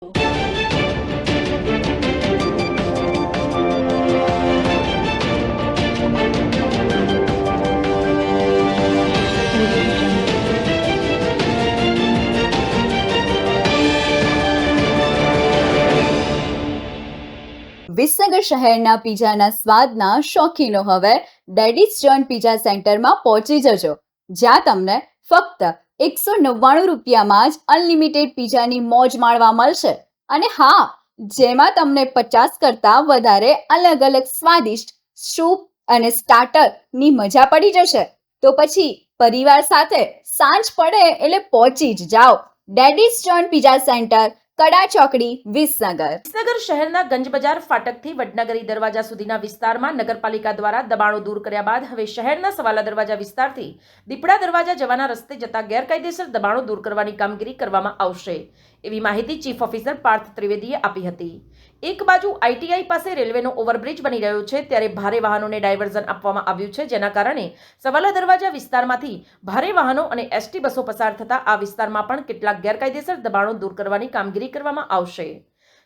વિસનગર શહેરના પીઝાના સ્વાદના શોખીનો હવે daddy's John pizza સેન્ટરમાં પહોંચી જજો, જ્યાં તમને ફક્ત 199 રૂપિયામાં જ અનલિમિટેડ પીઝાની મોજ માણવા મળશે. અને હા, જેમાં તમને 50 કરતાં વધારે અલગ અલગ સ્વાદિષ્ટ સૂપ અને સ્ટાર્ટરની મજા પડી જશે. તો પછી પરિવાર સાથે સાંજ પડે એટલે પહોંચી જ જાઓ ડેડીઝ જોન પીઝા સેન્ટર, કડા ચોકડી, વિસનગર. વિસનગર શહેરના ગંજ બજાર ફાટકથી વડનગરી દરવાજા સુધીના વિસ્તારમાં નગરપાલિકા દ્વારા દબાણો દૂર કર્યા બાદ હવે શહેરના સવાલા દરવાજા વિસ્તારથી દીપડા દરવાજા જવાના રસ્તે જતા ગેરકાયદેસર દબાણો દૂર કરવાની કામગીરી કરવામાં આવશે, એવી માહિતી ચીફ ઓફિસર પાર્થ ત્રિવેદીએ આપી હતી. એક બાજુ આઈટીઆઈ પાસે રેલવેનો ઓવરબ્રિજ બની રહ્યો છે, ત્યારે ભારે વાહનોને ડાયવર્ઝન આપવામાં આવ્યું છે, જેના કારણે સવાલા દરવાજા વિસ્તારમાંથી ભારે વાહનો અને એસટી બસો પસાર થતા આ વિસ્તારમાં પણ કેટલાક ગેરકાયદેસર દબાણો દૂર કરવાની કામગીરી કરવામાં આવશે.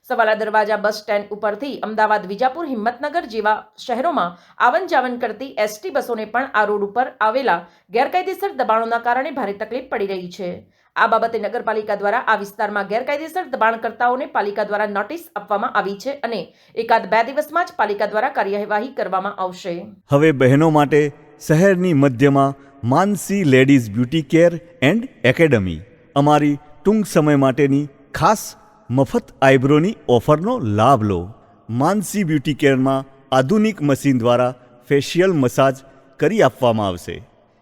સવાલા દરવાજા બસ સ્ટેન્ડ ઉપરથી અમદાવાદ, વિજાપુર, હિંમતનગર જેવા શહેરોમાં આવન જાવન કરતી એસટી બસોને પણ આ રોડ ઉપર આવેલા ગેરકાયદેસર દબાણોના કારણે ભારે તકલીફ પડી રહી છે. આ બાબતે નગરપાલિકા દ્વારા આ વિસ્તારમાં ગેરકાયદેસર દબાણકર્તાઓને પાલિકા દ્વારા નોટિસ આપવામાં આવી છે અને એકાદ 2 દિવસમાં જ પાલિકા દ્વારા કાર્યવાહી કરવામાં આવશે. હવે બહેનો માટે શહેરની મધ્યમાં Mansi ladies beauty care and academy અમારી ટૂંક સમય માટેની ખાસ મફત આઈબ્રોની ઓફરનો લાભ લો. માનસી બ્યુટી કેરમાં આધુનિક મશીન દ્વારા ફેશિયલ મસાજ કરી આપવામાં આવશે,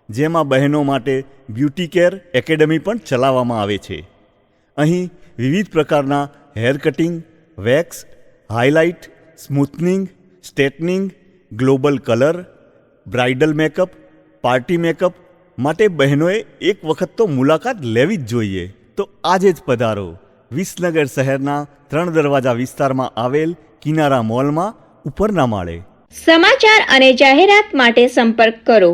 જેમાં બહેનો માટે બ્યુટી કેર એકેડમી પણ ચલાવવામાં આવે છે. અહીં વિવિધ પ્રકારના hair cutting, wax, highlight, smoothening, straightening, global colour, bridal makeup, party makeup માટે બહેનોએ એક વખત તો મુલાકાત લેવી જ જોઈએ. તો આજે જ પધારો વિસનગર શહેરના 3 દરવાજા વિસ્તારમાં આવેલ કિનારા મોલમાં ઉપરના માળે. સમાચાર અને જાહેરાત માટે સંપર્ક કરો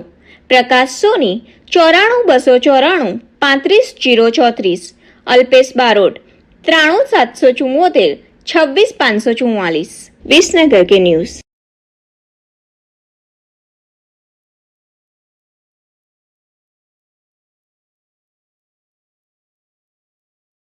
પ્રકાશ સોની 94 294 35 034, અલ્પેશ બારોટ 93 774 26 544. વિસનગર કે ન્યૂઝ.